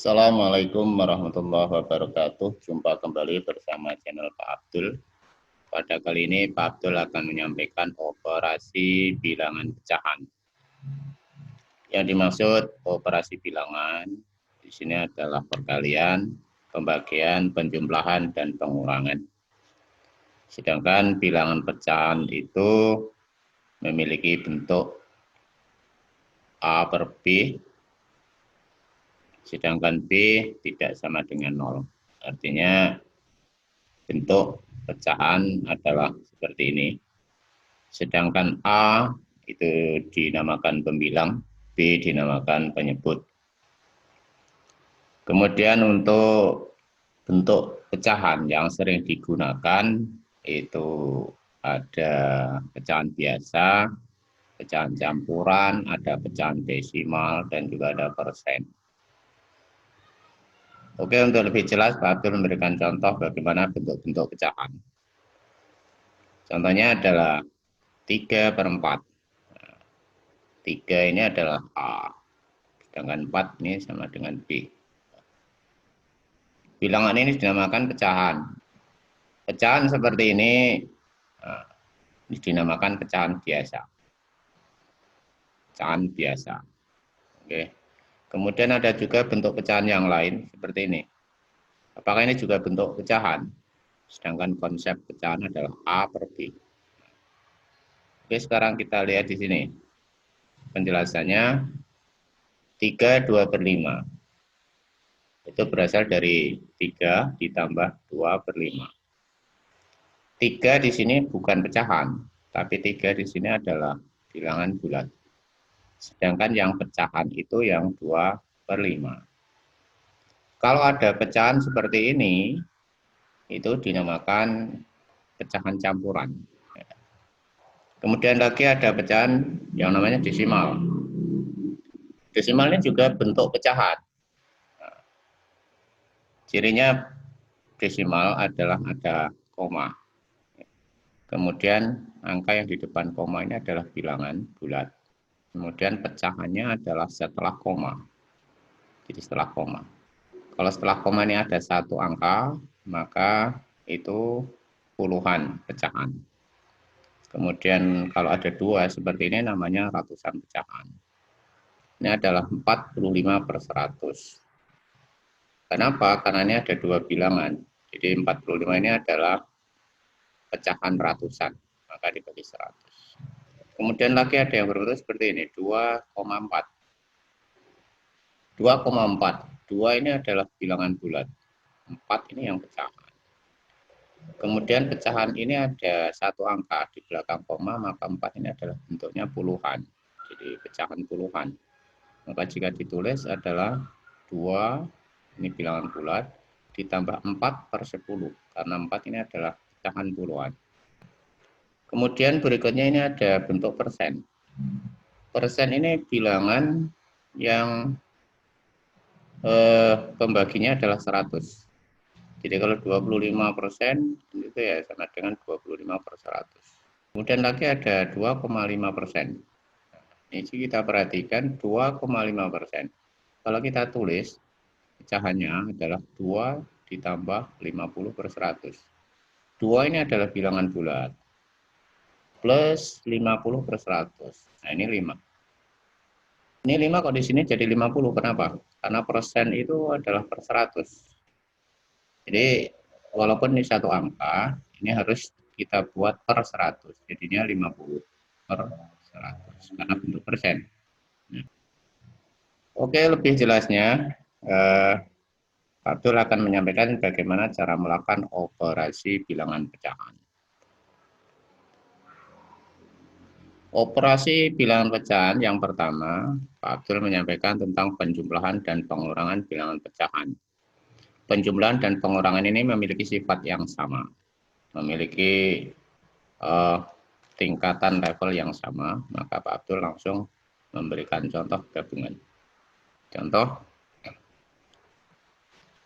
Assalamualaikum warahmatullahi wabarakatuh. Jumpa kembali bersama channel Pak Abdul. Pada kali ini Pak Abdul akan menyampaikan operasi bilangan pecahan. Yang dimaksud operasi bilangan di sini adalah perkalian, pembagian, penjumlahan, dan pengurangan. Sedangkan bilangan pecahan itu memiliki bentuk A per B, sedangkan B tidak sama dengan 0. Artinya bentuk pecahan adalah seperti ini. Sedangkan A itu dinamakan pembilang, B dinamakan penyebut. Kemudian untuk bentuk pecahan yang sering digunakan itu ada pecahan biasa, pecahan campuran, ada pecahan desimal, dan juga ada persen. Oke, untuk lebih jelas Pak Abdul memberikan contoh bagaimana bentuk-bentuk pecahan. Contohnya adalah 3/4. 3 ini adalah A, sedangkan 4 ini sama dengan B. Bilangan ini dinamakan pecahan. Pecahan seperti ini dinamakan pecahan biasa. Pecahan biasa. Oke. Kemudian ada juga bentuk pecahan yang lain seperti ini. Apakah ini juga bentuk pecahan? Sedangkan konsep pecahan adalah A per B. Oke, sekarang kita lihat di sini. Penjelasannya 3/2/5. Itu berasal dari 3 ditambah 2/5. 3 di sini bukan pecahan, tapi 3 di sini adalah bilangan bulat. Sedangkan yang pecahan itu yang 2/5. Kalau ada pecahan seperti ini, itu dinamakan pecahan campuran. Kemudian lagi ada pecahan yang namanya desimal. Desimal ini juga bentuk pecahan. Cirinya desimal adalah ada koma. Kemudian angka yang di depan koma ini adalah bilangan bulat. Kemudian pecahannya adalah setelah koma. Jadi setelah koma. Kalau setelah koma ini ada satu angka, maka itu puluhan pecahan. Kemudian kalau ada dua seperti ini namanya ratusan pecahan. Ini adalah 45/100. Kenapa? Karena ini ada dua bilangan. Jadi 45 ini adalah pecahan ratusan, maka dibagi 100. Kemudian lagi ada yang berbentuk seperti ini, 2,4. 2,4. 2 ini adalah bilangan bulat. 4 ini yang pecahan. Kemudian pecahan ini ada satu angka di belakang koma, maka 4 ini adalah bentuknya puluhan. Jadi pecahan puluhan. Maka jika ditulis adalah 2, ini bilangan bulat, ditambah 4/10, karena 4 ini adalah pecahan puluhan. Kemudian berikutnya ini ada bentuk persen. Persen ini bilangan yang pembaginya adalah 100. Jadi kalau 25% itu ya sama dengan 25/100. Kemudian lagi ada 2,5%. Ini kita perhatikan 2,5%. Kalau kita tulis pecahannya adalah 2 ditambah 50/100. 2 ini adalah bilangan bulat. Plus 50/100. Nah, ini 5. Ini 5 kok di sini jadi 50. Kenapa? Karena persen itu adalah per 100. Jadi walaupun ini satu angka, ini harus kita buat per 100. Jadinya 50/100 karena bentuk persen. Oke, lebih jelasnya Pak Abdul akan menyampaikan bagaimana cara melakukan operasi bilangan pecahan. Operasi bilangan pecahan yang pertama, Pak Abdul menyampaikan tentang penjumlahan dan pengurangan bilangan pecahan. Penjumlahan dan pengurangan ini memiliki sifat yang sama, memiliki tingkatan level yang sama, maka Pak Abdul langsung memberikan contoh gabungan. Contoh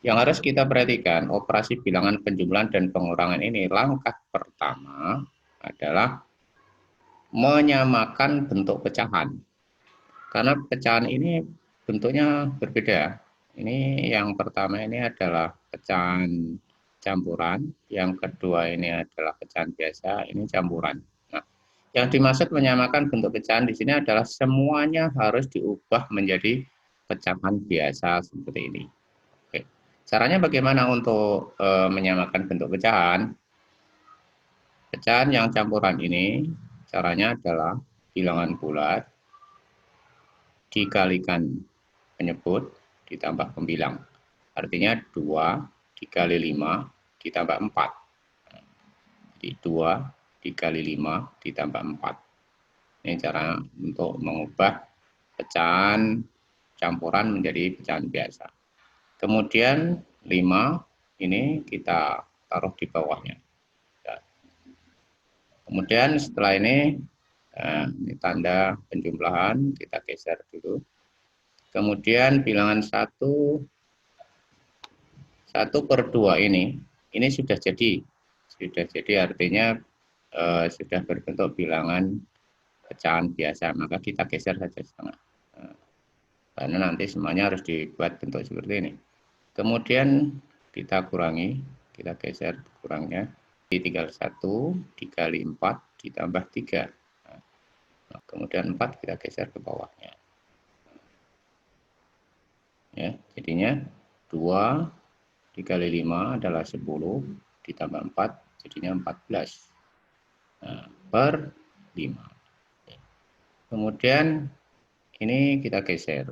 yang harus kita perhatikan, operasi bilangan penjumlahan dan pengurangan ini, langkah pertama adalah menyamakan bentuk pecahan. Karena pecahan ini bentuknya berbeda. Ini yang pertama ini adalah pecahan campuran, yang kedua ini adalah pecahan biasa, ini campuran. Nah, yang dimaksud menyamakan bentuk pecahan di sini adalah semuanya harus diubah menjadi pecahan biasa seperti ini. Oke. Caranya bagaimana untuk menyamakan bentuk pecahan? Pecahan yang campuran ini caranya adalah bilangan bulat dikalikan penyebut ditambah pembilang. Artinya 2 dikali 5 ditambah 4. Jadi 2 dikali 5 ditambah 4. Ini cara untuk mengubah pecahan campuran menjadi pecahan biasa. Kemudian 5 ini kita taruh di bawahnya. Kemudian setelah ini tanda penjumlahan, kita geser dulu. Kemudian bilangan 1 per 2 ini sudah jadi. Sudah jadi artinya sudah berbentuk bilangan pecahan biasa, maka kita geser saja setengah. Karena nanti semuanya harus dibuat bentuk seperti ini. Kemudian kita kurangi, kita geser kurangnya. Tinggal 1 dikali 4 ditambah 3. Nah, kemudian 4 kita geser ke bawahnya. Ya, jadinya 2 dikali 5 adalah 10 ditambah 4 jadinya 14. Nah, per 5. Kemudian ini kita geser.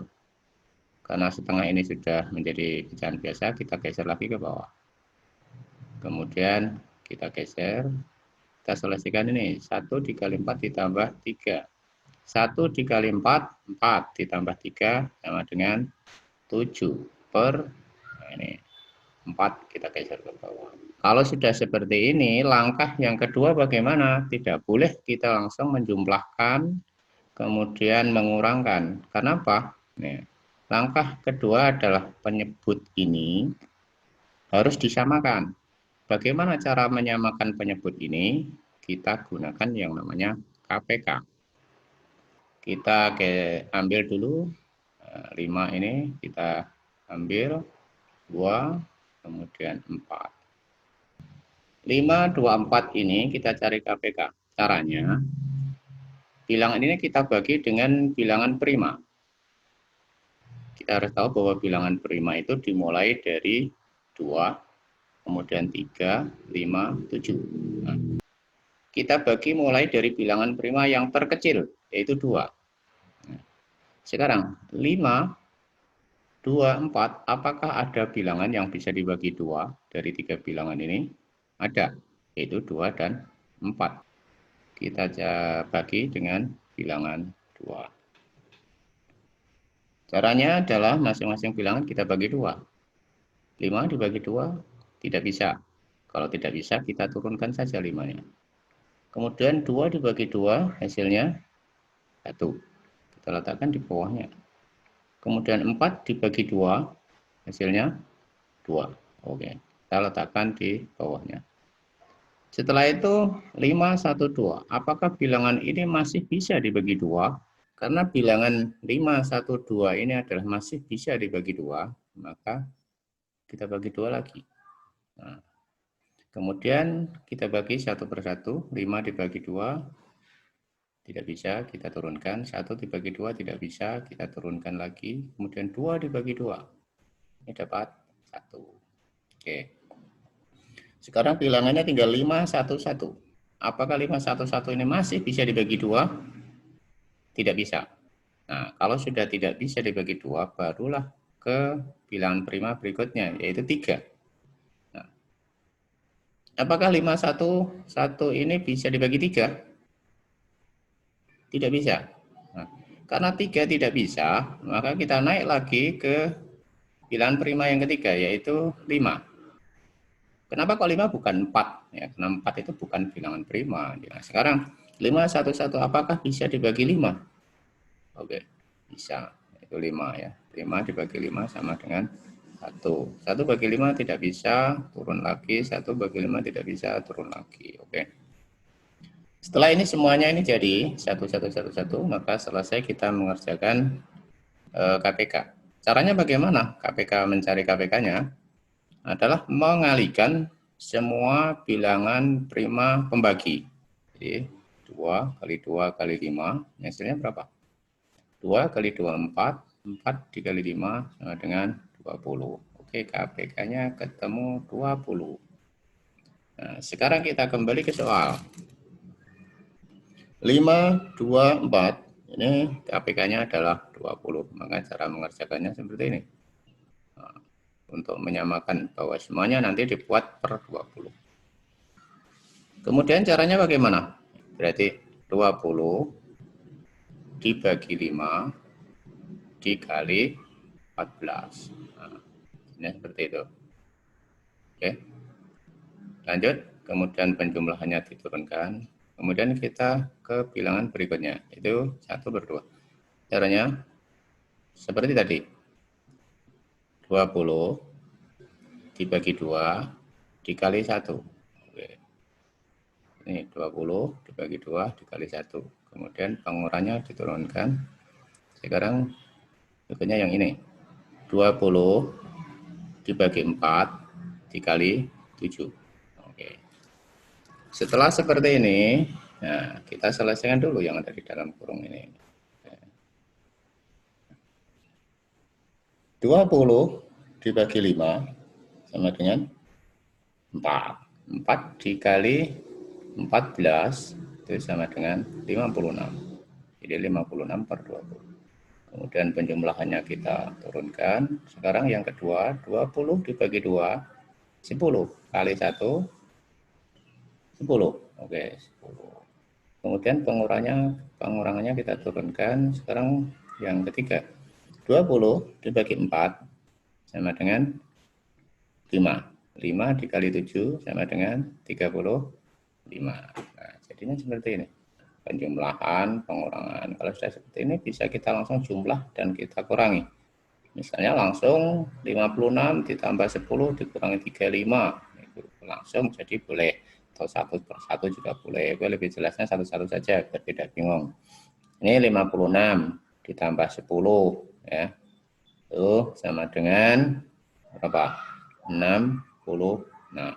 Karena setengah ini sudah menjadi pecahan biasa, kita geser lagi ke bawah. Kemudian kita geser, kita selesaikan ini 1 dikali 4 ditambah 3. 1 dikali 4, 4 ditambah 3 sama dengan 7 per ini 4 kita geser ke bawah. Kalau sudah seperti ini, langkah yang kedua bagaimana? Tidak boleh kita langsung menjumlahkan kemudian mengurangkan. Kenapa? Nih, langkah kedua adalah penyebut ini harus disamakan. Bagaimana cara menyamakan penyebut ini? Kita gunakan yang namanya KPK. Kita ambil dulu 5 ini, kita ambil 2, kemudian 4. 5, 2, 4 ini kita cari KPK. Caranya, bilangan ini kita bagi dengan bilangan prima. Kita harus tahu bahwa bilangan prima itu dimulai dari 2, kemudian 3, 5, 7. Nah, kita bagi mulai dari bilangan prima yang terkecil, yaitu 2. Nah, sekarang 5, 2, 4, apakah ada bilangan yang bisa dibagi 2 dari 3 bilangan ini? Ada, yaitu 2 dan 4. Kita bagi dengan bilangan 2. Caranya adalah masing-masing bilangan kita bagi 2. 5 dibagi 2 tidak bisa. Kalau tidak bisa kita turunkan saja 5-nya. Kemudian 2 dibagi 2 hasilnya 1. Kita letakkan di bawahnya. Kemudian 4 dibagi 2 hasilnya 2. Oke, kita letakkan di bawahnya. Setelah itu 5, 1, 2. Apakah bilangan ini masih bisa dibagi 2? Karena bilangan 5, 1, 2 ini adalah masih bisa dibagi 2, maka kita bagi 2 lagi. Nah, kemudian kita bagi 1 per 1, 5 dibagi 2, tidak bisa, kita turunkan. 1 dibagi 2 tidak bisa, kita turunkan lagi. Kemudian 2 dibagi 2, ini dapat 1. Oke. Sekarang bilangannya tinggal 5, 1, 1. Apakah 5, 1, 1 ini masih bisa dibagi 2? Tidak bisa. Nah, kalau sudah tidak bisa dibagi 2, barulah ke bilangan prima berikutnya, yaitu 3. Nah, apakah 5, 1, 1 ini bisa dibagi 3? Tidak bisa. Nah, karena 3 tidak bisa, maka kita naik lagi ke bilangan prima yang ketiga, yaitu 5. Kenapa kok 5 bukan 4? Ya, karena 4 itu bukan bilangan prima. Nah, sekarang 5, 1, 1, apakah bisa dibagi 5? Oke, bisa. Itu 5 ya. 5 dibagi 5 sama dengan 1. 1 bagi 5 tidak bisa, turun lagi. 1 bagi 5 tidak bisa, turun lagi. Oke. Setelah ini semuanya ini jadi 1, 1, 1, 1, maka selesai kita mengerjakan KPK. Caranya bagaimana KPK mencari KPK-nya? Adalah mengalihkan semua bilangan prima pembagi. Jadi 2 kali 2 kali 5, hasilnya berapa? 2 kali 2, 4. 4 dikali 5 sama dengan 20. Oke, KPK-nya ketemu 20. Nah, sekarang kita kembali ke soal. 5, 2, 4. Ini KPK-nya adalah 20. Maka cara mengerjakannya seperti ini. Nah, untuk menyamakan bahwa semuanya nanti dibuat per 20. Kemudian caranya bagaimana? Berarti 20 dibagi 5 dikali 14. Nah, ini seperti itu. Oke. Lanjut, kemudian penjumlahannya diturunkan. Kemudian kita ke bilangan berikutnya, itu 1/2. Caranya seperti tadi. 20 dibagi 2 dikali 1. Oke. Ini 20 dibagi 2 dikali 1. Kemudian pengurangannya diturunkan. Sekarang berikutnya yang ini. 20 dibagi 4 dikali 7. Oke. Setelah seperti ini, nah, kita selesaikan dulu yang ada di dalam kurung ini. 20 dibagi 5 sama dengan 4. 4 dikali 14 itu sama dengan 56. Jadi 56 per 20. Kemudian penjumlahannya kita turunkan. Sekarang yang kedua, 20 dibagi 2, 10 kali 1, 10. Oke, 10. Kemudian pengurangannya kita turunkan. Sekarang yang ketiga, 20 dibagi 4 sama dengan 5. 5 dikali 7 sama dengan 35. Nah, jadinya seperti ini. Penjumlahan, pengurangan. Kalau sudah seperti ini bisa kita langsung jumlah dan kita kurangi. Misalnya langsung 56 ditambah 10 dikurangi 35. Itu langsung jadi boleh. Atau 1/1 juga boleh. Lebih jelasnya satu-satu saja biar tidak bingung. Ini 56 ditambah 10 ya. Itu sama dengan berapa? 66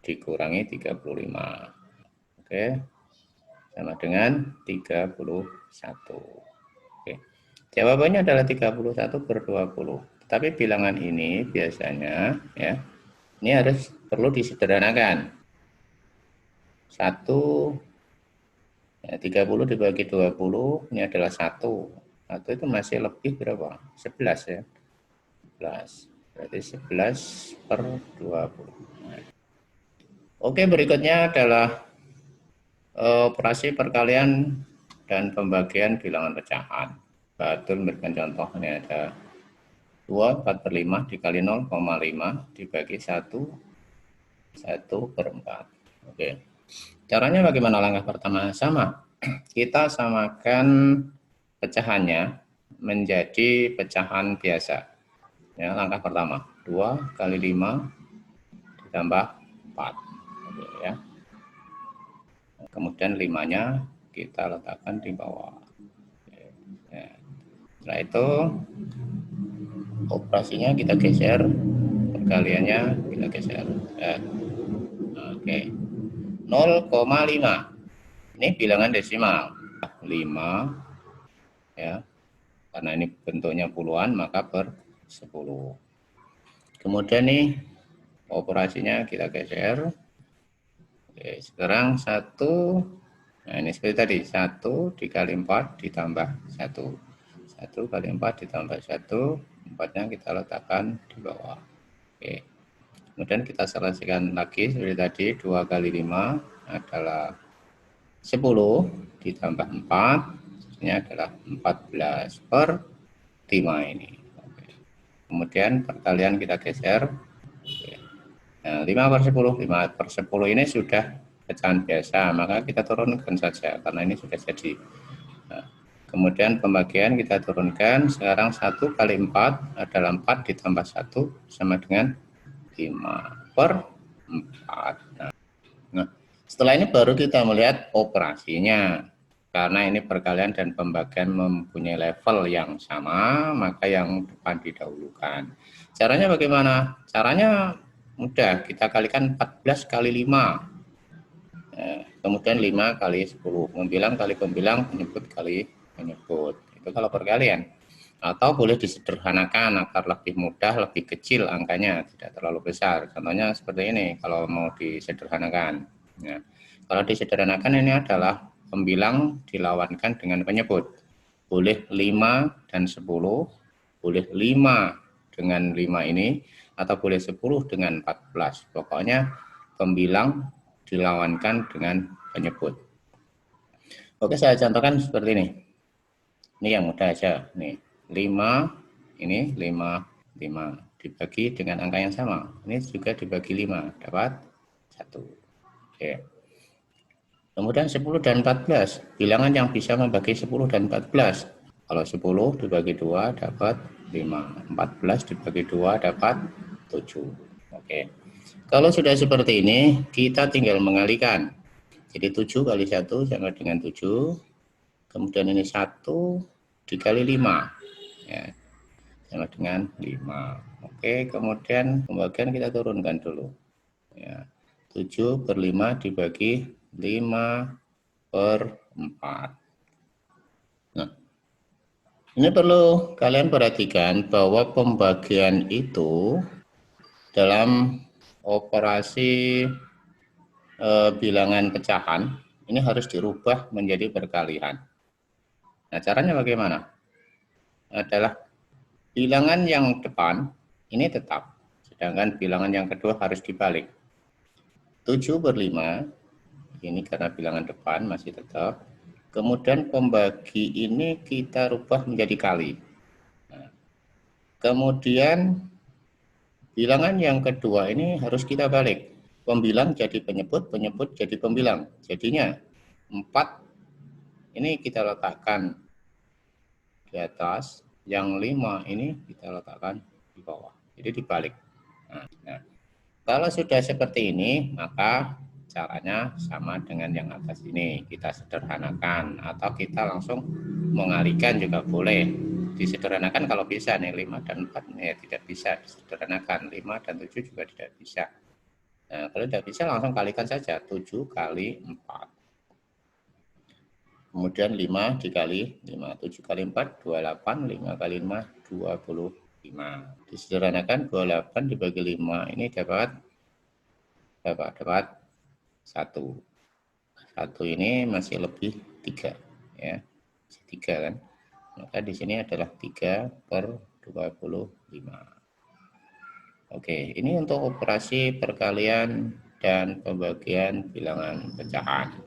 dikurangi 35. Oke. Sama dengan 31. Oke. Jawabannya adalah 31/20. Tetapi bilangan ini biasanya ya, ini harus perlu disederhanakan. 1 ya, 30 dibagi 20 ini adalah 1. 1 itu masih lebih berapa? 11 ya. 11. Berarti 11/20. Oke, berikutnya adalah operasi perkalian dan pembagian bilangan pecahan. Batul memberikan contoh, ini ada 2, 4/5 dikali 0,5 dibagi 1, 1/4. Oke. Caranya bagaimana langkah pertama? Sama. Kita samakan pecahannya menjadi pecahan biasa. Ya, langkah pertama, 2 kali 5 ditambah 4. Oke, ya. Kemudian 5-nya kita letakkan di bawah. Ya. Setelah itu operasinya kita geser, perkaliannya kita geser. Ya. Oke. 0,5. Ini bilangan desimal. 5 ya. Karena ini bentuknya puluhan maka per 10. Kemudian nih operasinya kita geser. Oke, sekarang 1. Nah, ini seperti tadi, 1 dikali 4 ditambah 1. 1 kali 4 ditambah 1, 4-nya kita letakkan di bawah. Oke. Kemudian kita selesaikan lagi seperti tadi, 2 kali 5 adalah 10 ditambah 4, ini adalah 14/5 ini. Oke. Kemudian perkalian kita geser. Oke. Nah, 5/10, 5/10 ini sudah pecahan biasa, maka kita turunkan saja karena ini sudah jadi. Nah, kemudian pembagian kita turunkan, sekarang 1 kali 4 adalah 4 ditambah 1 sama dengan 5/4. Nah, setelah ini baru kita melihat operasinya. Karena ini perkalian dan pembagian mempunyai level yang sama, maka yang depan didahulukan. Caranya bagaimana? Caranya mudah, kita kalikan 14 kali 5. Kemudian 5 kali 10. Pembilang kali pembilang, penyebut kali penyebut. Itu kalau perkalian. Atau boleh disederhanakan agar lebih mudah, lebih kecil angkanya, tidak terlalu besar. Contohnya seperti ini, kalau mau disederhanakan. Ya. Kalau disederhanakan ini adalah pembilang dilawankan dengan penyebut. Boleh 5 dan 10, boleh 5 dengan 5 ini, atau boleh 10 dengan 14. Pokoknya pembilang dilawankan dengan penyebut. Oke, saya contohkan seperti ini. Ini yang mudah aja. Nih, 5, ini 5 dibagi dengan angka yang sama. Ini juga dibagi 5, dapat 1. Oke. Kemudian 10 dan 14, bilangan yang bisa membagi 10 dan 14. Kalau 10 dibagi 2 dapat 5, 14 dibagi 2 dapat 7. Oke. Kalau sudah seperti ini, kita tinggal mengalikan. Jadi 7 kali 1 sama dengan 7. Kemudian ini 1 dikali 5. Ya, sama dengan 5. Oke, kemudian pembagian kita turunkan dulu. Ya, 7 per 5 dibagi 5 per 4. Nah, ini perlu kalian perhatikan bahwa pembagian itu dalam operasi bilangan pecahan ini harus dirubah menjadi perkalian. Nah, caranya bagaimana? Adalah bilangan yang depan ini tetap, sedangkan bilangan yang kedua harus dibalik. 7 per 5, ini karena bilangan depan masih tetap. Kemudian pembagi ini kita rubah menjadi kali. Nah, kemudian bilangan yang kedua ini harus kita balik. Pembilang jadi penyebut, penyebut jadi pembilang. Jadinya 4 ini kita letakkan di atas, yang 5 ini kita letakkan di bawah. Jadi dibalik. Nah, kalau sudah seperti ini, maka caranya sama dengan yang atas ini. Kita sederhanakan atau kita langsung mengalihkan juga boleh. Disederhanakan kalau bisa nih 5 dan 4 ya tidak bisa disederhanakan. 5 dan 7 juga tidak bisa. Nah, kalau tidak bisa langsung kalikan saja 7 kali 4. Kemudian 5 dikali 5, 7 kali 4, 28, 5 kali 5, 25. Disederhanakan 28 dibagi 5, ini dapat 1. 1 ini masih lebih 3. Ya, 3 kan. Maka di sini adalah 3 per 25. Oke, ini untuk operasi perkalian dan pembagian bilangan pecahan.